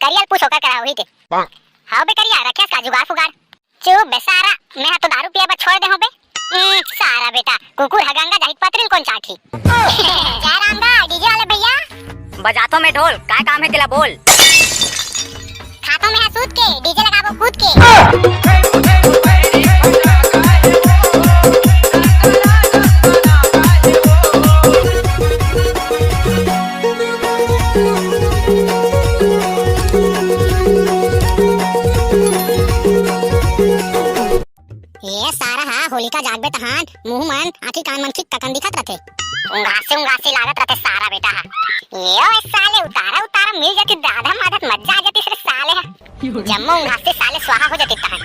करियल पूछ होकर करा हुई थे हां बे करिया रखे का जुगाड़ फुगाड़ चुप बे सारा मैं तो दारू पिया बा छोड़ दे हो बे सारा बेटा कुकुर हगंगा जाहित पत्रिल कौन चाठी क्या रामगा डीजे वाले भैया बजातो में ढोल काय काम है तेला बोल खातों में है सूद के डीजे लगाबो कूद के ये सारा हा होलिका जागबे तहान मुंह मन आखी कान मन खिक ककन दिखत रथे उंगासे लागत रथे सारा बेटा हा ये साले उतारा मिल जाती आधा माधत मजा आ जाती सिर्फ साले हा जम्मो उंगासे साले स्वाहा हो जाती तहान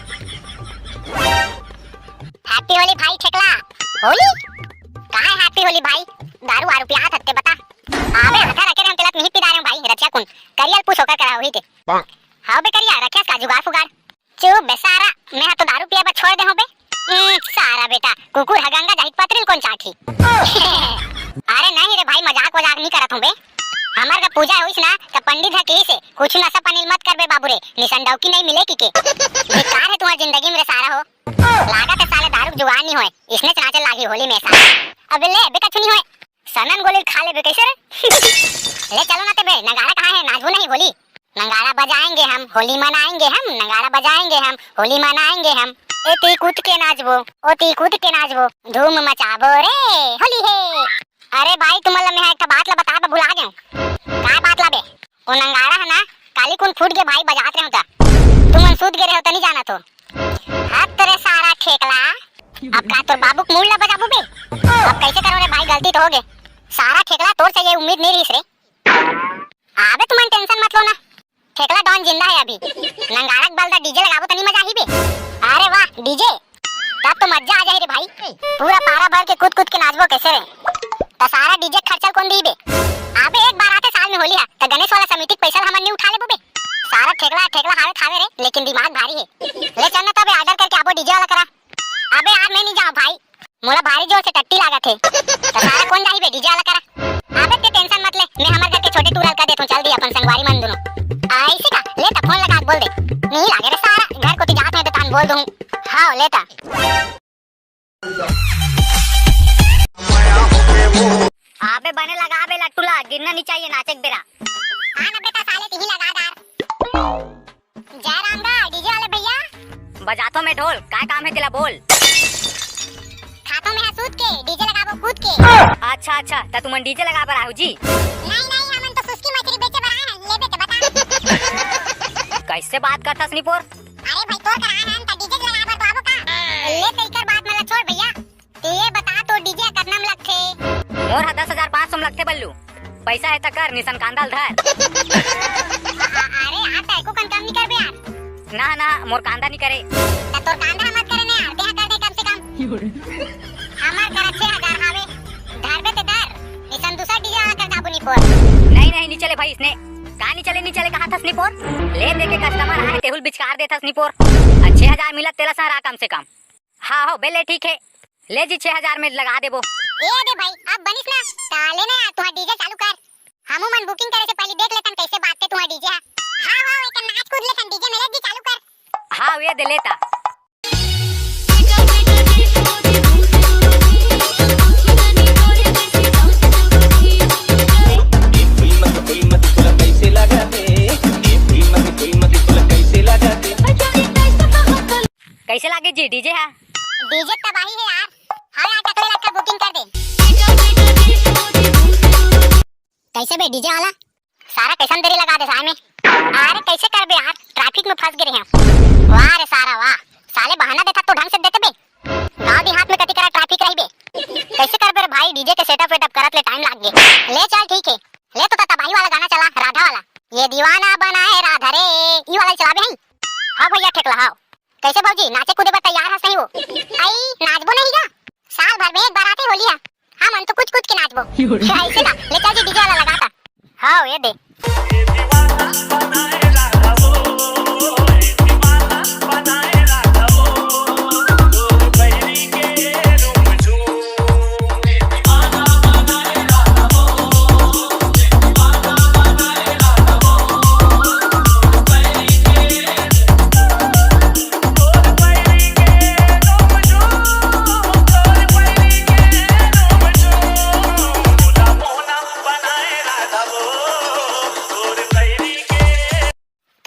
हैप्पी होली भाई ठेकला होली कहां है हैप्पी होली भाई दारू आरू पिया थते बता आबे आधा रखे हम तेला नहीं पिदा रहे भाई रचा कुन करियल पूछ होकर करा हुई थे हां बे करिया रखे का जुगाड़ फुगाड़ चुप बे सारा मैं तो दारू पिया बा छोड़ दे हो बे सारा बेटा कुकुर हगंगा जाहित पत्रिल कौन चाठी अरे नहीं रे भाई मजाक नहीं करत हूं बे हमार का पूजा होइस ना त पंडित है की से कुछ नशा पानी मत कर बे बाबू रे निसंडव की नहीं मिले की के बेकार है तुम्हारी जिंदगी में रे सारा हो लागत है साले दारू जुगाड़ नहीं होए इसने चनाचे लागी होली में साला अबे ले बे कछु नहीं होए सनन गोली खा ले बे कैसे रे ले चलो ना ते बे नगाड़ा कहां है नाचबो नहीं होली नगाड़ा बजाएंगे हम होली मनाएंगे हम नगाड़ा बजाएंगे हम होली मनाएंगे हम ए ती कूद के नाचबो ओ ती कूद के नाचबो धूम मचाबो रे होली है अरे भाई तुमला मैं एक बात ला बता बे भुला गयो का बात ला बे ओ नगाड़ा है ना काली कुन फूट के भाई बजात रहे होता तुम सूद गे रहे हो तो नहीं जाना तो हाथ तेरे सारा ठेकला अब का तो बाबू मूल ला बजाबो बे अब कैसे करो रे भाई गलती तो हो गए सारा ठेकला तोर से ये उम्मीद नहीं रही रे आबे तुम टेंशन मत लो ना ठेकला डॉन जिंदा है अभी नंगाड़क बलदा डीजे लगाबो तनी मजा आही बे अरे वाह डीजे तब तो मजा आ जाए रे भाई पूरा पारा भर के कूद के नाचबो कैसे रे तो सारा डीजे खर्चा कौन दी बे आबे एक बार आते साल में होली है तो गणेश वाला समिति पैसा हमन नहीं उठा ले बे सारा ठेकला हावे थावे रे लेकिन दिमाग भारी है ले चलना तब ऑर्डर करके आबो डीजे वाला करा अबे यार मैं नहीं जाऊं भाई मोला भारी जोर से टट्टी लागत है तो सारा कौन जाई बे डीजे वाला करा अबे ते टेंशन मत ले मैं हमर घर के छोटे टूरल का देथूं चल दी अपन संगवारी मन दोनों ऐसे का लेता फोन लगा बोल दे नहीं लागे रे सारा घर को जात में तो तान बोल दूं हां लेता आबे बने लगा बे लट्टूला गिरना नहीं चाहिए नाचक बेरा हां ना बेटा साले तही लगा दार जय राम दा डीजे वाले भैया बजातो में ढोल काय काम है तेला बोल खातों में है सूद के डीजे लगाबो कूद के अच्छा त तुम डीजे लगा पर आहो जी नहीं हमन तो सुस्की मछली बेचे बर आए हैं ले बेटे बता कैसे बात करता स्नीपोर अरे भाई तोर कराए हैं त डीजे लगा बर तो आबो का ले तईकर बात मला छोड़ भैया तू ये बता तो डीजे कितना में लगथे मोर 10,500 में लगथे बल्लू पैसा है त कर निसन कांदाल धर अरे यार तै को कम नहीं कर बे यार ना मोर कांदा नहीं करे त तोर कांदा मत करे ने यार देहा कर दे कम से कम हमार घर 6000 हावे धरबे ते धर निसन दूसरा डीजे वाला कर दाबू निपोर नहीं चले भाई इसने कहां नहीं चले कहां था स्नीपोर ले दे के कस्टमर आए तेहुल बिचकार देता स्नीपोर 6000 मिला तेरा सारा कम से कम हां हो बेले ठीक है ले जी 6000 में लगा देबो ए दे भाई अब बनिस ना ताले ना तू डीजे चालू कर हमू मन बुकिंग करे से पहले देख लेतन कैसे बात के तू डीजे हां एक नाच कूद लेतन डीजे में ले दी चालू कर हां ये दे लेता कैसे लागे जी डीजे है डीजे तबाही है यार हां यार टकले लटका बुकिंग कर दे कैसे बे डीजे वाला सारा कैसन देरी लगा दे साए में अरे कैसे कर बे यार ट्रैफिक में फंस गए हैं वाह रे सारा वाह साले बहाना देता तो ढंग से देते बे गांव देहात में कति करा ट्रैफिक रही बे कैसे कर बे भाई डीजे के सेटअप करत ले टाइम लाग गए ले चल ठीक है ले तो तबाही वाला गाना चला राधा वाला ये दीवाना बनाए राधा रे ई वाला चलाबे हैं हां भैया ठेकला हां कैसे भौजी नाचे कूदे पर तैयार है सही हो आई नाचबो नहीं का साल भर में एक बार आते होली है हम तो कुछ के नाचबो ऐसे का ले चल जी डीजे वाला लगाता हां ये दे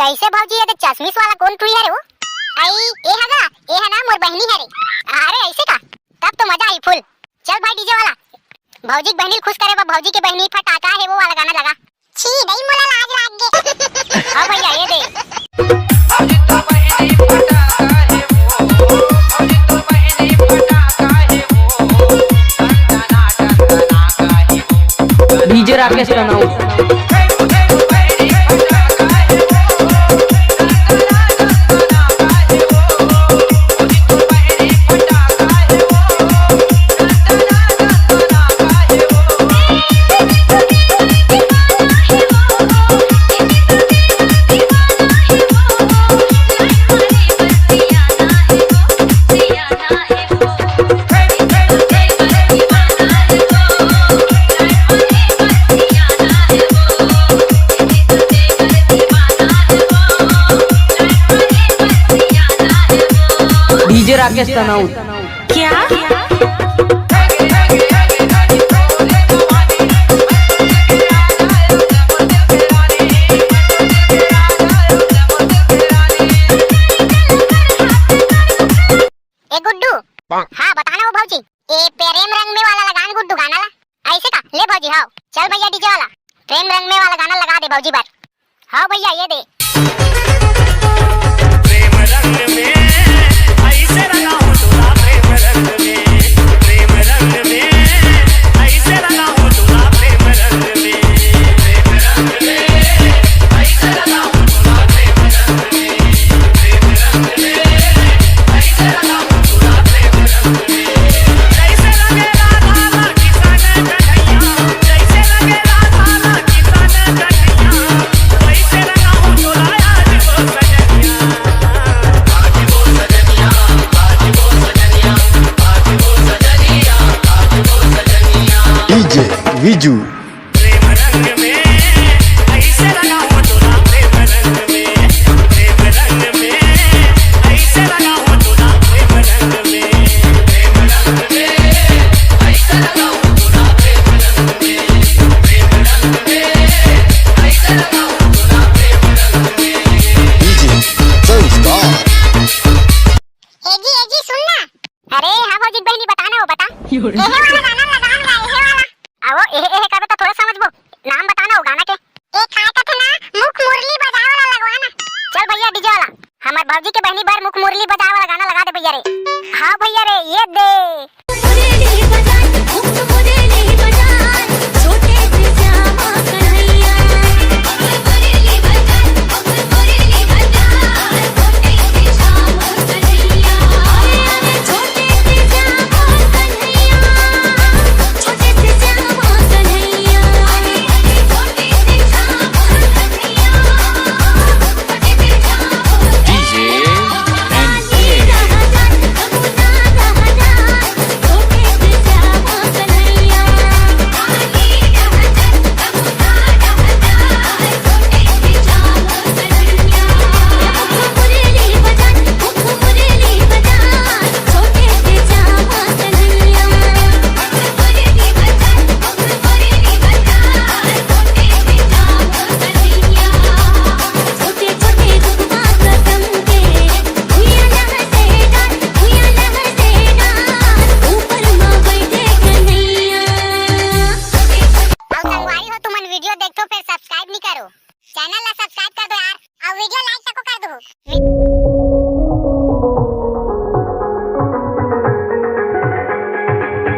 कैसे भौजी ये देख चश्मिश वाला कौन टुई है रे वो? आई ए है ना मोर बहनी है रे। अरे ऐसे का? तब तो मजा आई फुल। चल भाई डीजे वाला। भौजी की बहनी खुश करे बा, भौजी के बहनी फटाका है वो वाला गाना लगा। छी नहीं मोला लाज लाग गे। हां भैया ये दे। भौजी तो बहनी फटाका है वो, भौजी तो बहनी फटाका है वो, टन टना का है वो। डीजे राकेश तनाउट। डीजे राकेश तनाउट। क्या गुड्डू हाँ बताना वो भौजी ए प्रेम रंग में वाला लगान गुड्डू गाना ला। ऐसे का ले भौजी। हाँ चल भैया डीजे वाला प्रेम रंग में वाला गाना लगा दे भौजी बार। हाँ भैया ये दे। प्रेम रंग में ऐसे रंगा हो तोला, प्रेम रंग में, प्रेम रंग में ऐसे रंगा हो तोला, प्रेम रंग में, प्रेम रंग में ऐसे रंगा हो तोला, प्रेम रंग में, प्रेम रंग में ऐसे रंगा हो तोला, प्रेम रंग में। जैसे लगे राधा किसान कन्हैया, जैसे लगे राधा किसान कन्हैया, वैसे रंगा हो तोला आज वो सजनिया, आज वो सजनिया, आज वो सजनिया, आज वो सजनिया, आज वो सजनिया। डीजे विजू। प्रेम रंग में ऐसे लगा हो तोला, प्रेम रंग में, प्रेम रंग में ऐसे लगा हो तोला, प्रेम रंग में, प्रेम रंग में ऐसे लगा हो तोला, प्रेम रंग में, प्रेम रंग में ऐसे लगा हो तोला, प्रेम रंग में। डीजे संस्कार। एजी सुन ना। अरे हाँ भौजी बहनी बताना वो बता। एहे वाला गाना लगा ना एहे वाला। आओ एहे का बता थोड़ा समझ बो। नाम बताना वो गाना के। एक खाए का था ना मुख मुरली बजा वाला लगवाना। चल भैया डीजे वाला। हमार भौजी के बहनी बार मुख मुरली बजा वाला गाना लगा दे भैया रे। हाँ भैया रे ये दे। वीडियो देख तो फिर सब्सक्राइब नहीं करो। चैनल ला सब्सक्राइब कर दो यार और वीडियो लाइक तक कर दो।